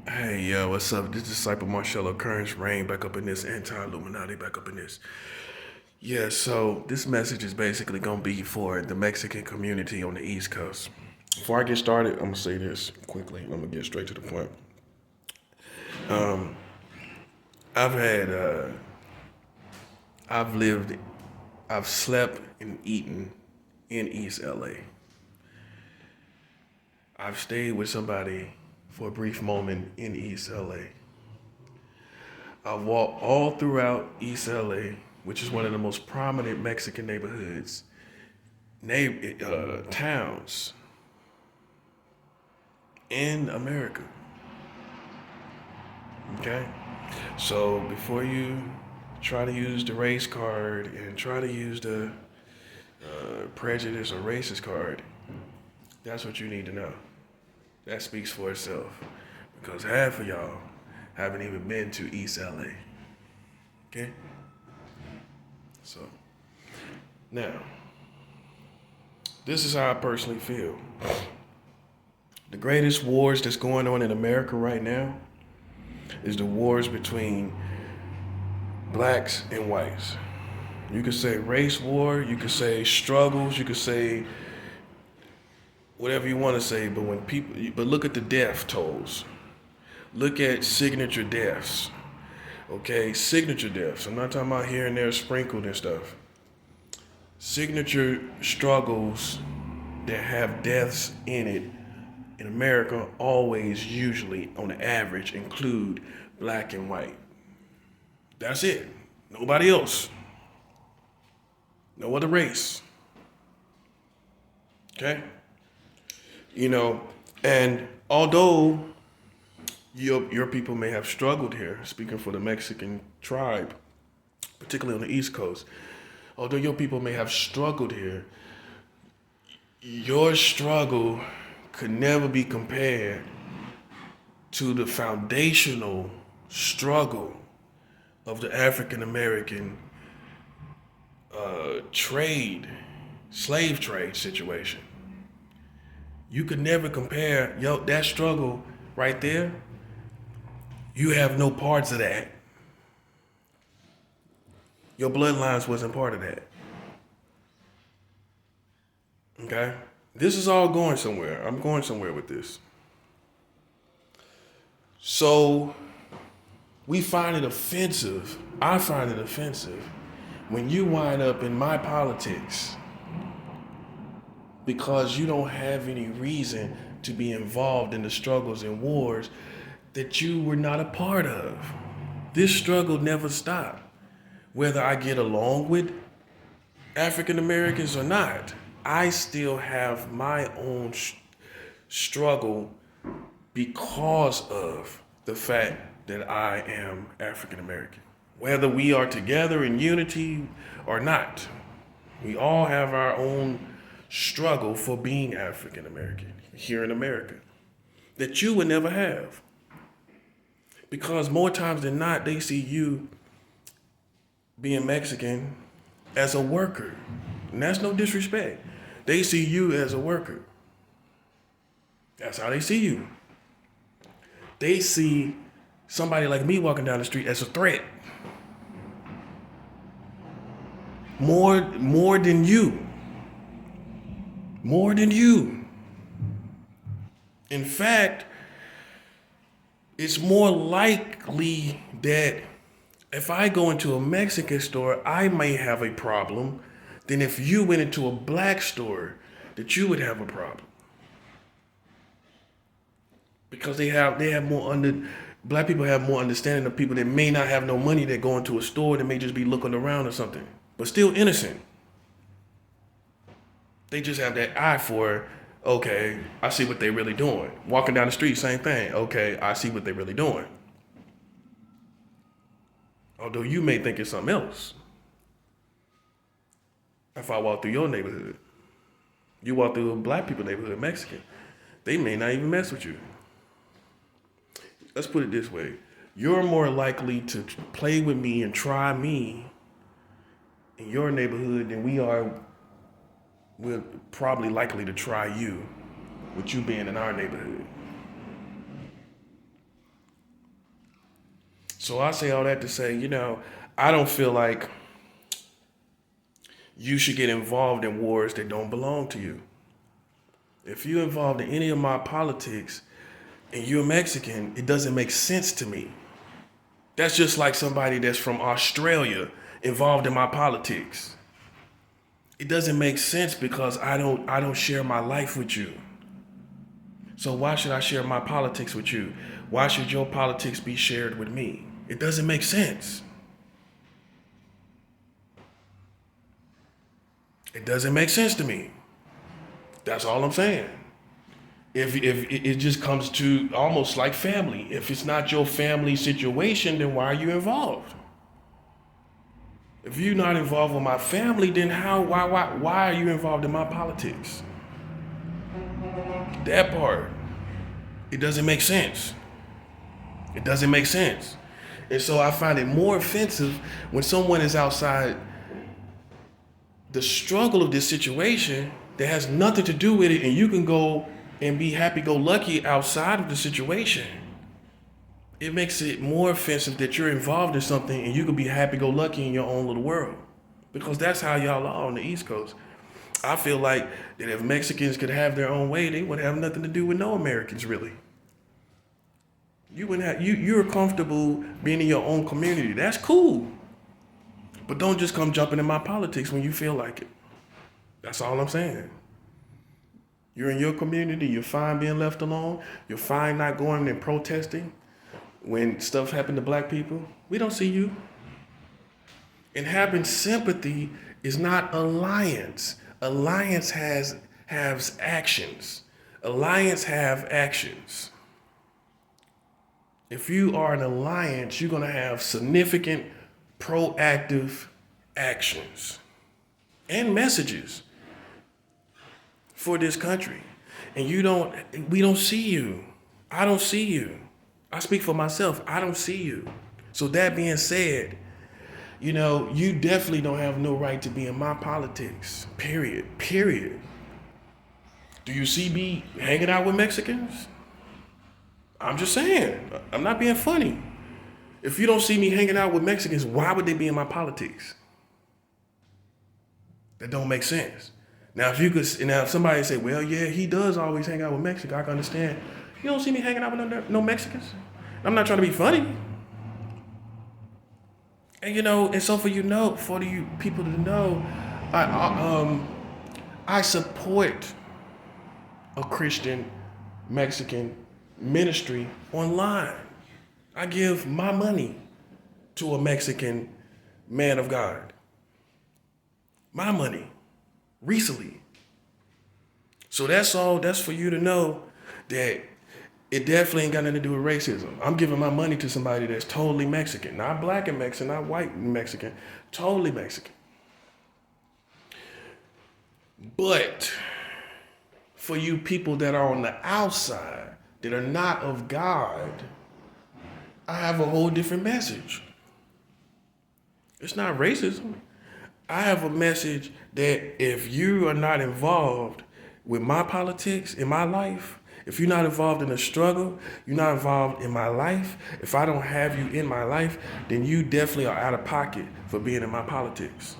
Hey, yo, what's up? This is Disciple Marcello Kearns Rain back up in this anti-Illuminati back up in this. Yeah, so this message is basically gonna be for the Mexican community on the East Coast. Before I get started, I'm gonna say this quickly. I'm gonna get straight to the point. I've had, I've lived, I've slept and eaten in East LA. I've stayed with somebody for a brief moment in East LA. I've walked all throughout East LA, which is one of the most prominent Mexican neighborhoods, towns in America. Okay? So before you try to use the race card and try to use the prejudice or racist card, that's what you need to know. That speaks for itself. Because half of y'all haven't even been to East LA. Okay? So, now, this is how I personally feel. The greatest wars that's going on in America right now is the wars between blacks and whites. You could say race war, you could say struggles, you could say whatever you want to say, but look at the death tolls. Look at signature deaths. Okay, signature deaths. I'm not talking about here and there sprinkled and stuff. Signature struggles that have deaths in it in America always, usually, on the average, include black and white. That's it. Nobody else. No other race. Okay? You know, and although your people may have struggled here, speaking for the Mexican tribe, particularly on the East Coast, although your people may have struggled here, your struggle could never be compared to the foundational struggle of the African American slave trade situation. You could never compare that struggle right there. You have no parts of that. Your bloodlines wasn't part of that. Okay? This is all going somewhere. I'm going somewhere with this. So we find it offensive. I find it offensive when you wind up in my politics because you don't have any reason to be involved in the struggles and wars that you were not a part of. This struggle never stopped. Whether I get along with African Americans or not, I still have my own struggle because of the fact that I am African American. Whether we are together in unity or not, we all have our own struggle for being African American here in America that you would never have. Because more times than not, they see you being Mexican as a worker. And that's no disrespect. They see you as a worker. That's how they see you. They see somebody like me walking down the street as a threat. More than you. More than you. In fact, it's more likely that if I go into a Mexican store, I may have a problem than if you went into a black store that you would have a problem. Because black people have more understanding of people that may not have no money that go into a store that may just be looking around or something, but still innocent. They just have that eye for, okay, I see what they're really doing. Walking down the street, same thing. Okay, I see what they're really doing. Although you may think it's something else. If I walk through your neighborhood, you walk through a black people neighborhood, Mexican, they may not even mess with you. Let's put it this way. You're more likely to play with me and try me in your neighborhood than we're probably likely to try you with you being in our neighborhood. So I say all that to say, I don't feel like you should get involved in wars that don't belong to you. If you're involved in any of my politics and you're Mexican, it doesn't make sense to me. That's just like somebody that's from Australia involved in my politics. It doesn't make sense because I don't share my life with you. So why should I share my politics with you? Why should your politics be shared with me? It doesn't make sense. It doesn't make sense to me. That's all I'm saying. If it just comes to almost like family. If it's not your family situation, then why are you involved? If you're not involved with my family, then why are you involved in my politics? That part. It doesn't make sense. It doesn't make sense. And so I find it more offensive when someone is outside the struggle of this situation that has nothing to do with it, and you can go and be happy-go-lucky outside of the situation. It makes it more offensive that you're involved in something and you can be happy-go-lucky in your own little world. Because that's how y'all are on the East Coast. I feel like that if Mexicans could have their own way, they would have nothing to do with no Americans, really. You wouldn't have, you're comfortable being in your own community. That's cool. But don't just come jumping in my politics when you feel like it. That's all I'm saying. You're in your community, you're fine being left alone, you're fine not going and protesting when stuff happened to black people. We don't see you. And having sympathy is not alliance. Alliance has actions. Alliance have actions. If you are an alliance, you're gonna have significant proactive actions and messages for this country. And we don't see you. I don't see you. I speak for myself. I don't see you. So that being said, you definitely don't have no right to be in my politics. Period. Do you see me hanging out with Mexicans? I'm just saying. I'm not being funny. If you don't see me hanging out with Mexicans, why would they be in my politics? That don't make sense. Now, if somebody say, well, yeah, he does always hang out with Mexicans, I can understand. You don't see me hanging out with no Mexicans? I'm not trying to be funny. And and so for you people to know, I support a Christian Mexican ministry online. I give my money to a Mexican man of God. My money. Recently. So that's for you to know that it definitely ain't got nothing to do with racism. I'm giving my money to somebody that's totally Mexican. Not black and Mexican, not white and Mexican. Totally Mexican. But for you people that are on the outside, that are not of God, I have a whole different message. It's not racism. I have a message that if you are not involved with my politics in my life, if you're not involved in the struggle, you're not involved in my life, if I don't have you in my life, then you definitely are out of pocket for being in my politics.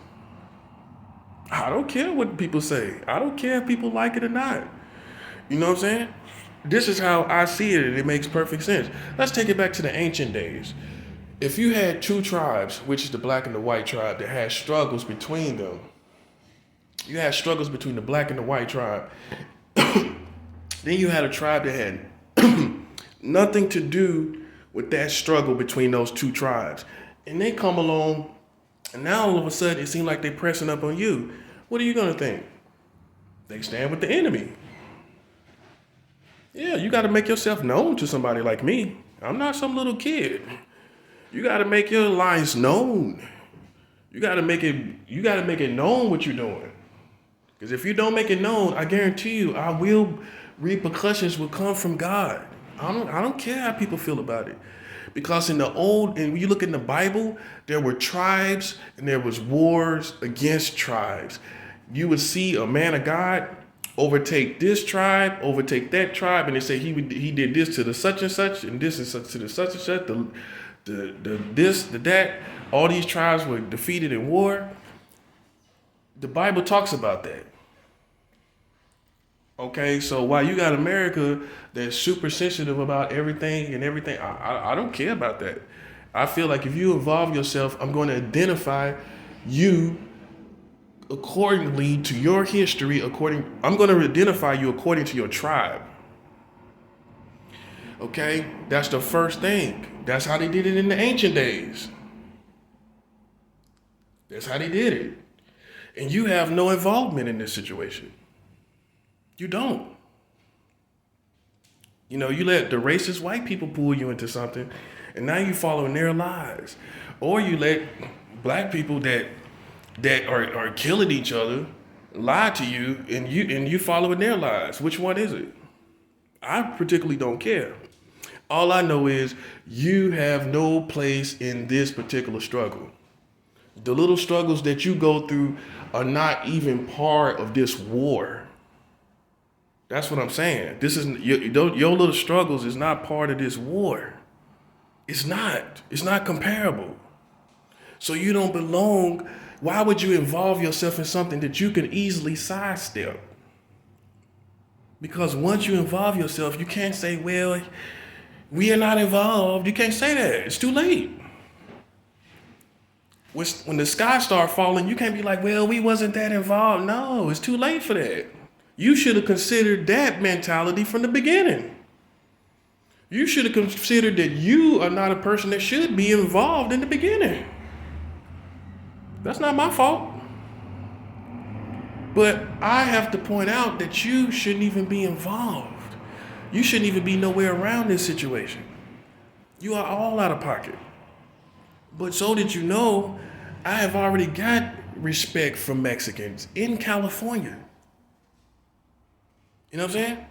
I don't care what people say. I don't care if people like it or not. You know what I'm saying? This is how I see it, and it makes perfect sense. Let's take it back to the ancient days. If you had two tribes, which is the black and the white tribe, that had struggles between them, you had struggles between the black and the white tribe. Then you had a tribe that had nothing to do with that struggle between those two tribes. And they come along, and now all of a sudden it seems like they're pressing up on you. What are you going to think? They stand with the enemy. Yeah, you got to make yourself known to somebody like me. I'm not some little kid. You got to make your alliance known. You got to make it known what you're doing. Because if you don't make it known, I guarantee you, repercussions will come from God. I don't care how people feel about it. Because and when you look in the Bible, there were tribes and there was wars against tribes. You would see a man of God overtake this tribe, overtake that tribe, and they say he did this to the such and such, and this is such to the such and such. the this, the that, all these tribes were defeated in war. The Bible talks about that. Okay, so while you got America that's super sensitive about everything and everything, I don't care about that. I feel like if you involve yourself, I'm going to identify you accordingly to your history. I'm going to identify you according to your tribe. Okay, that's the first thing. That's how they did it in the ancient days. That's how they did it. And you have no involvement in this situation. You don't. You know, you let the racist white people pull you into something, and now you following their lies. Or you let black people that are killing each other lie to you, and you following their lies. Which one is it? I particularly don't care. All I know is you have no place in this particular struggle. The little struggles that you go through are not even part of this war. That's what I'm saying. This is your little struggles is not part of this war. It's not. It's not comparable. So you don't belong. Why would you involve yourself in something that you can easily sidestep? Because once you involve yourself, you can't say, well, we are not involved. You can't say that. It's too late. When the sky start falling, you can't be like, well, we wasn't that involved. No, it's too late for that. You should have considered that mentality from the beginning. You should have considered that you are not a person that should be involved in the beginning. That's not my fault. But I have to point out that you shouldn't even be involved. You shouldn't even be nowhere around this situation. You are all out of pocket. But so that you know, I have already got respect from Mexicans in California. You know what I'm saying?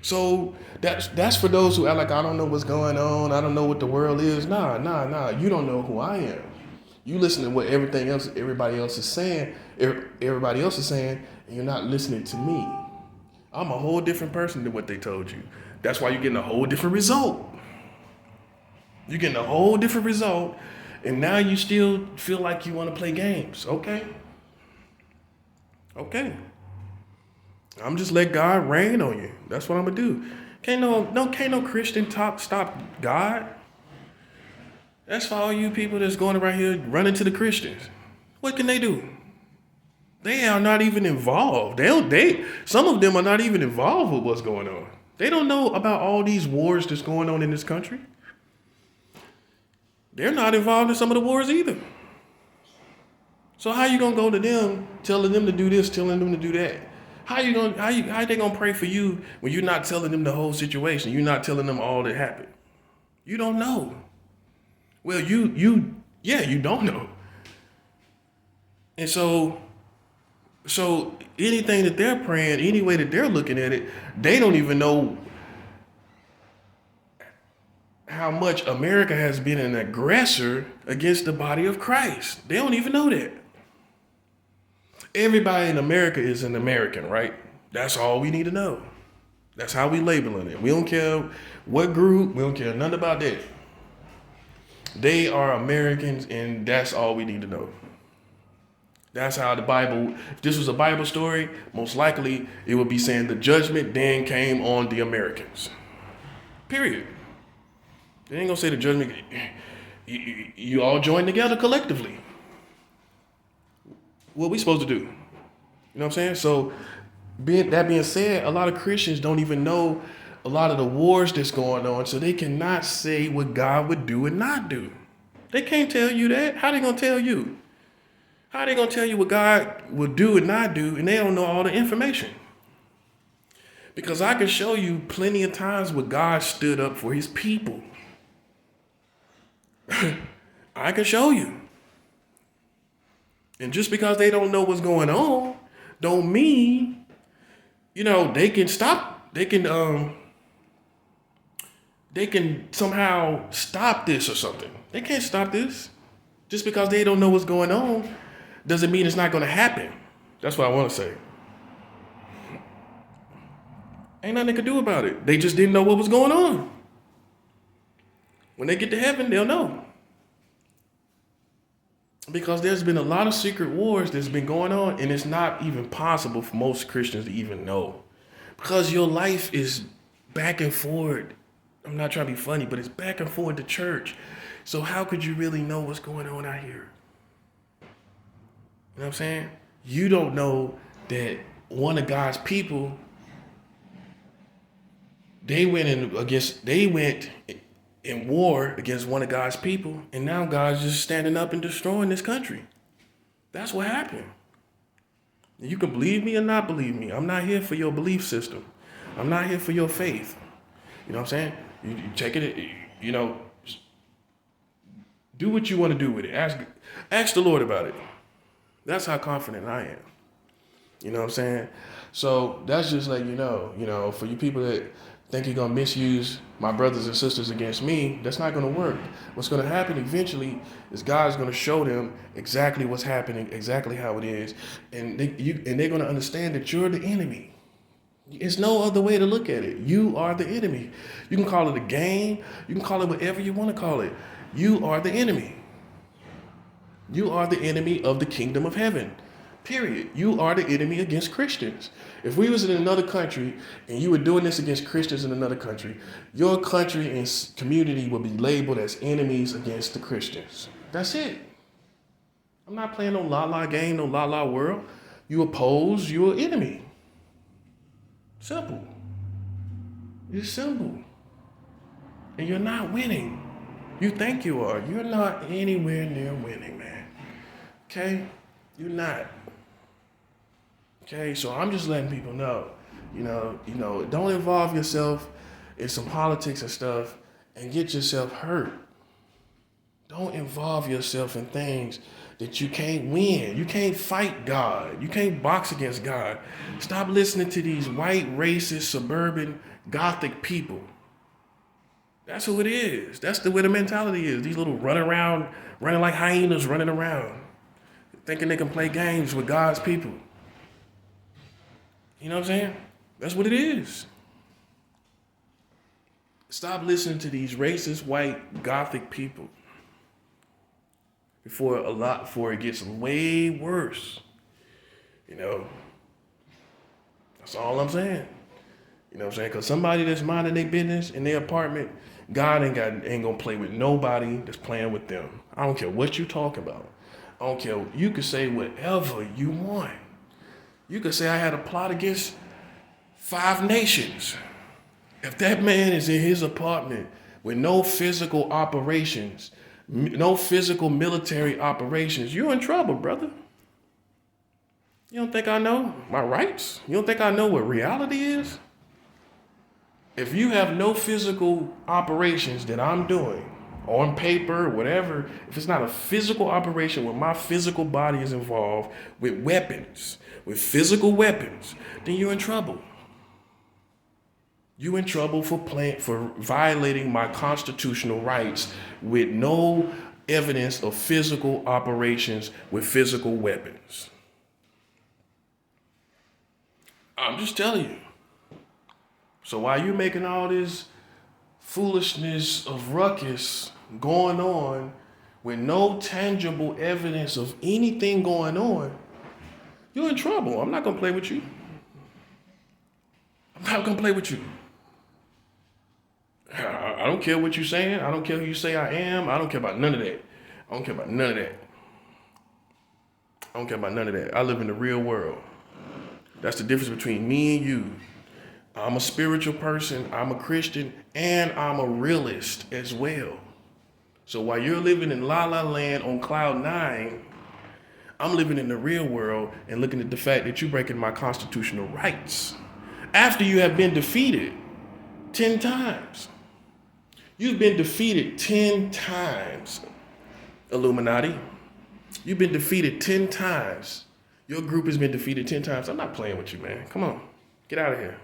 So that's for those who act like I don't know what's going on. I don't know what the world is. Nah. You don't know who I am. You listen to what everybody else is saying, and you're not listening to me. I'm a whole different person than what they told you. That's why you're getting a whole different result. You're getting a whole different result, and now you still feel like you want to play games. Okay. I'm just let God reign on you. That's what I'm gonna do. Can't no Christian stop God. That's for all you people that's going around here running to the Christians. What can they do? They are not even involved. Some of them are not even involved with what's going on. They don't know about all these wars that's going on in this country. They're not involved in some of the wars either. So how you gonna go to them, telling them to do this, telling them to do that? How they gonna pray for you when you're not telling them the whole situation? You're not telling them all that happened. You don't know. Well, you don't know. And so anything that they're praying, any way that they're looking at it, they don't even know how much America has been an aggressor against the body of Christ. They don't even know that. Everybody in America is an American, right? That's all we need to know. That's how we labeling it. We don't care what group, we don't care nothing about that. They are Americans, and that's all we need to know. That's how the Bible, if this was a Bible story, most likely it would be saying the judgment then came on the Americans. Period. They ain't gonna say the judgment, you all join together collectively. What we supposed to do? You know what I'm saying? So, that being said, a lot of Christians don't even know a lot of the wars that's going on, so they cannot say what God would do and not do. They can't tell you that. How they gonna tell you? How they gonna tell you what God would do and not do, and they don't know all the information? Because I can show you plenty of times where God stood up for his people. I can show you. And just because they don't know what's going on, don't mean, they can stop. They can somehow stop this or something. They can't stop this. Just because they don't know what's going on doesn't mean it's not going to happen. That's what I want to say. Ain't nothing they could do about it. They just didn't know what was going on. When they get to heaven, they'll know. Because there's been a lot of secret wars that's been going on, and it's not even possible for most Christians to even know. Because your life is back and forward. I'm not trying to be funny, but it's back and forward to church. So how could you really know what's going on out here? You know what I'm saying? You don't know that one of God's people, they went in war against one of God's people, and now God's just standing up and destroying this country. That's what happened. You can believe me or not believe me. I'm not here for your belief system. I'm not here for your faith. You know what I'm saying? You check it, do what you want to do with it. Ask the Lord about it. That's how confident I am. You know what I'm saying? So that's just like, for you people that think you're going to misuse my brothers and sisters against me, that's not going to work. What's going to happen eventually is God's going to show them exactly what's happening, exactly how it is. And they're going to understand that you're the enemy. It's no other way to look at it. You are the enemy. You can call it a game. You can call it whatever you want to call it. You are the enemy. You are the enemy of the kingdom of heaven. Period. You are the enemy against Christians. If we was in another country and you were doing this against Christians in another country, your country and community would be labeled as enemies against the Christians. That's it. I'm not playing no la-la game, no la-la world. You oppose, you're an enemy. Simple. It's simple. And you're not winning. You think you are. You're not anywhere near winning, man. Okay? You're not. Okay, so I'm just letting people know, don't involve yourself in some politics and stuff and get yourself hurt. Don't involve yourself in things that you can't win. You can't fight God. You can't box against God. Stop listening to these white, racist, suburban, gothic people. That's who it is. That's the way the mentality is. These little running like hyenas running around, thinking they can play games with God's people. You know what I'm saying? That's what it is. Stop listening to these racist, white, gothic people before it gets way worse. That's all I'm saying. You know what I'm saying? Because somebody that's minding their business in their apartment, God ain't gonna play with nobody that's playing with them. I don't care what you talk about. I don't care. You can say whatever you want. You could say I had a plot against 5 nations. If that man is in his apartment with no physical operations, no physical military operations, you're in trouble, brother. You don't think I know my rights? You don't think I know what reality is? If you have no physical operations that I'm doing on paper, whatever, if it's not a physical operation where my physical body is involved with weapons, with physical weapons, then you're in trouble. You're in trouble for violating my constitutional rights with no evidence of physical operations with physical weapons. I'm just telling you. So while you're making all this foolishness of ruckus going on with no tangible evidence of anything going on, you're in trouble. I'm not going to play with you. I'm not going to play with you. I don't care what you're saying. I don't care who you say I am. I don't care about none of that. I don't care about none of that. I don't care about none of that. I live in the real world. That's the difference between me and you. I'm a spiritual person, I'm a Christian, and I'm a realist as well. So while you're living in La La Land on cloud 9, I'm living in the real world and looking at the fact that you're breaking my constitutional rights. After you have been defeated 10 times. You've been defeated 10 times, Illuminati. You've been defeated 10 times. Your group has been defeated 10 times. I'm not playing with you, man. Come on, get out of here.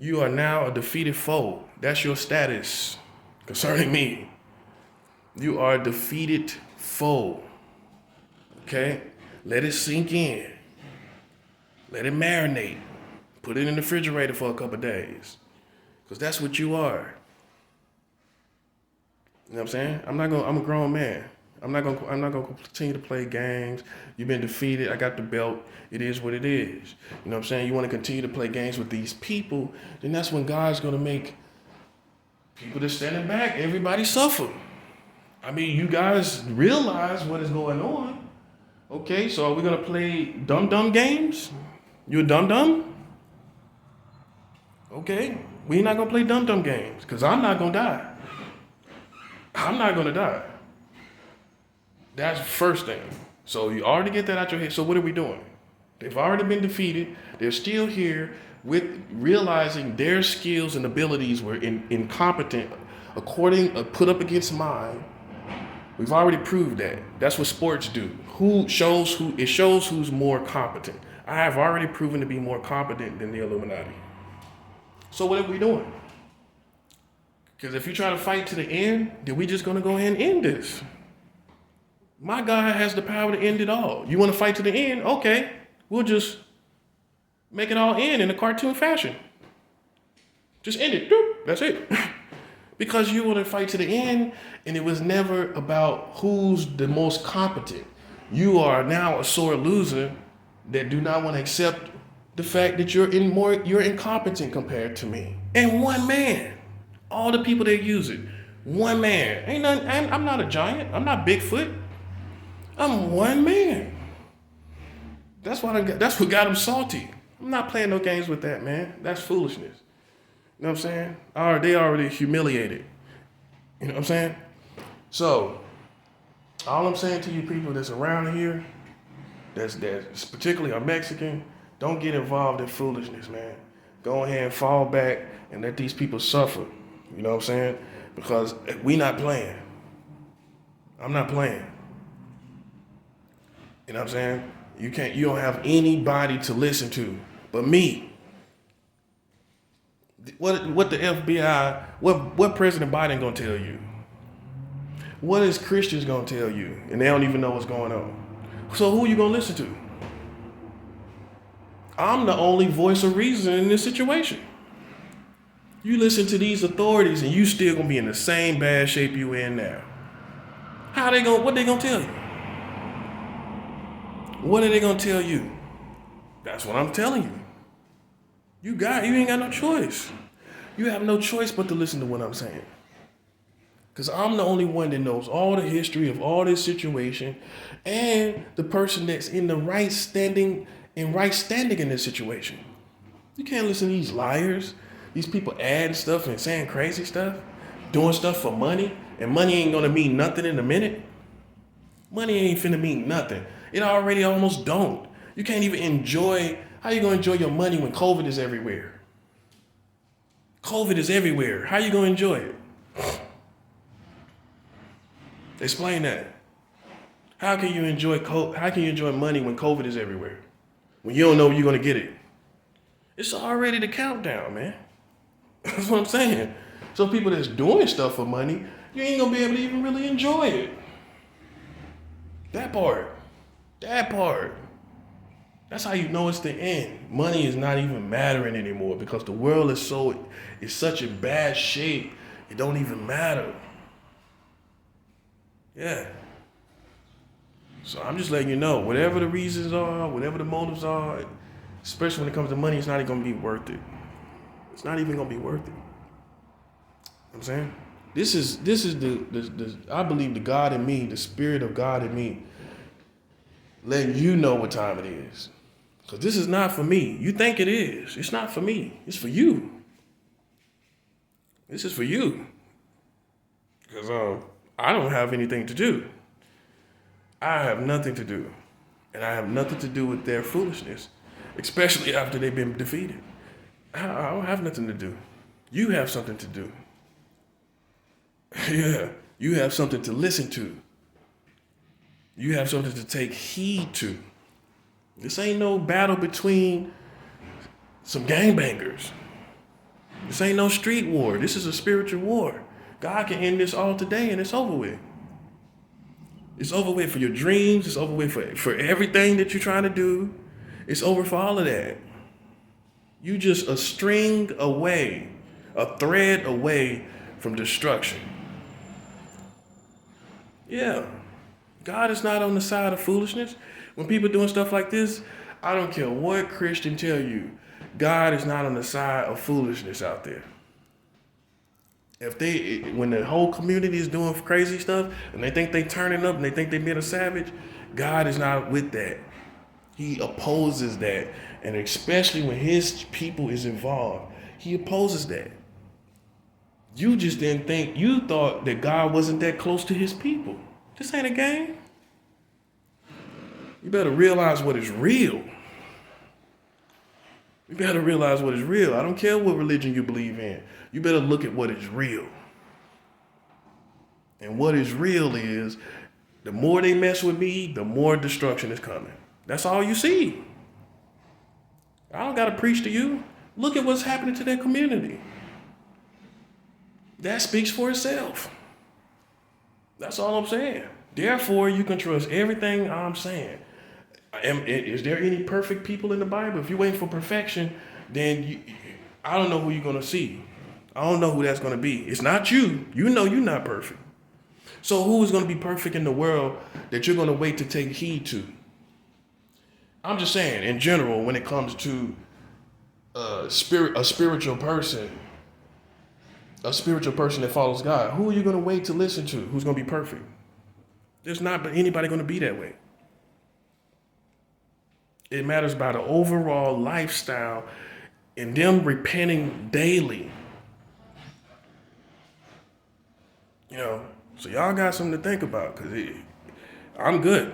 You are now a defeated foe. That's your status concerning me. You are a defeated foe. Okay? Let it sink in. Let it marinate. Put it in the refrigerator for a couple of days. Because that's what you are. You know what I'm saying? I'm a grown man. I'm not gonna continue to play games. You've been defeated. I got the belt. It is what it is. You know what I'm saying? You want to continue to play games with these people, then that's when God's gonna make people that's standing back, everybody suffer. I mean, you guys realize what is going on. Okay, so are we gonna play dumb games? You a dumb? Okay, we not gonna play dumb games, because I'm not gonna die. I'm not gonna die. That's the first thing. So you already get that out your head. So what are we doing? They've already been defeated. They're still here with realizing their skills and abilities were incompetent put up against mine. We've already proved that. That's what sports do. It shows who's more competent. I have already proven to be more competent than the Illuminati. So what are we doing? Because if you try to fight to the end, then we just gonna go ahead and end this. My God has the power to end it all. You want to fight to the end? Okay, we'll just make it all end in a cartoon fashion. Just end it. That's it. Because you want to fight to the end, and it was never about who's the most competent. You are now a sore loser that do not want to accept the fact that you're incompetent compared to me. And one man. All the people that use it. One man. Ain't nothing, I'm not a giant. I'm not Bigfoot. I'm one man. That's what got him salty. I'm not playing no games with that, man. That's foolishness. You know what I'm saying? They already humiliated. You know what I'm saying? So, all I'm saying to you people that's around here, that's particularly a Mexican, don't get involved in foolishness, man. Go ahead and fall back and let these people suffer. You know what I'm saying? Because we not playing. I'm not playing. You know what I'm saying? You don't have anybody to listen to but me. What the FBI, what President Biden gonna tell you? What is Christians gonna tell you? And they don't even know what's going on. So who you gonna listen to? I'm the only voice of reason in this situation. You listen to these authorities and you still gonna be in the same bad shape you in now. What they gonna tell you? What are they gonna tell you? That's what I'm telling you. You ain't got no choice. You have no choice but to listen to what I'm saying. Because I'm the only one that knows all the history of all this situation and the person that's in the right standing in this situation. You can't listen to these liars, these people adding stuff and saying crazy stuff, doing stuff for money, and money ain't gonna mean nothing in a minute. Money ain't finna mean nothing. It already almost don't. You can't even how you gonna enjoy your money when COVID is everywhere? COVID is everywhere. How you gonna enjoy it? Explain that. How can you enjoy money when COVID is everywhere? When you don't know when you're gonna get it? It's already the countdown, man. That's what I'm saying. So people that's doing stuff for money, you ain't gonna be able to even really enjoy it. That part. That's how you know it's the end. Money is not even mattering anymore because the world is such in bad shape, it don't even matter. Yeah. So I'm just letting you know, whatever the reasons are, whatever the motives are, especially when it comes to money, it's not even gonna be worth it. It's not even gonna be worth it. You know what I'm saying? This is the I believe the God in me, the Spirit of God in me, letting you know what time it is. Because this is not for me. You think it is. It's not for me. It's for you. This is for you. Because I don't have anything to do. I have nothing to do. And I have nothing to do with their foolishness, especially after they've been defeated. I don't have nothing to do. You have something to do. Yeah, you have something to listen to. You have something to take heed to. This ain't no battle between some gangbangers. This ain't no street war. This is a spiritual war. God can end this all today and it's over with. It's over with for your dreams. It's over with for everything that you're trying to do. It's over for all of that. You just a thread away from destruction. Yeah. God is not on the side of foolishness. When people doing stuff like this, I don't care what Christian tell you. God is not on the side of foolishness out there. When the whole community is doing crazy stuff and they think they turning up and they think they being a savage, God is not with that. He opposes that. And especially when his people is involved, he opposes that. You just you thought that God wasn't that close to his people. This ain't a game. You better realize what is real. You better realize what is real. I don't care what religion you believe in. You better look at what is real. And what is real is the more they mess with me, the more destruction is coming. That's all you see. I don't got to preach to you. Look at what's happening to their community. That speaks for itself. That's all I'm saying. Therefore, you can trust everything I'm saying. Is there any perfect people in the Bible? If you're waiting for perfection, then I don't know who you're going to see. I don't know who that's going to be. It's not you. You know you're not perfect. So who is going to be perfect in the world that you're going to wait to take heed to? I'm just saying, in general, when it comes to a spiritual person that follows God, who are you going to wait to listen to? Who's going to be perfect? There's not anybody going to be that way. It matters about the overall lifestyle and them repenting daily. So y'all got something to think about, because I'm good.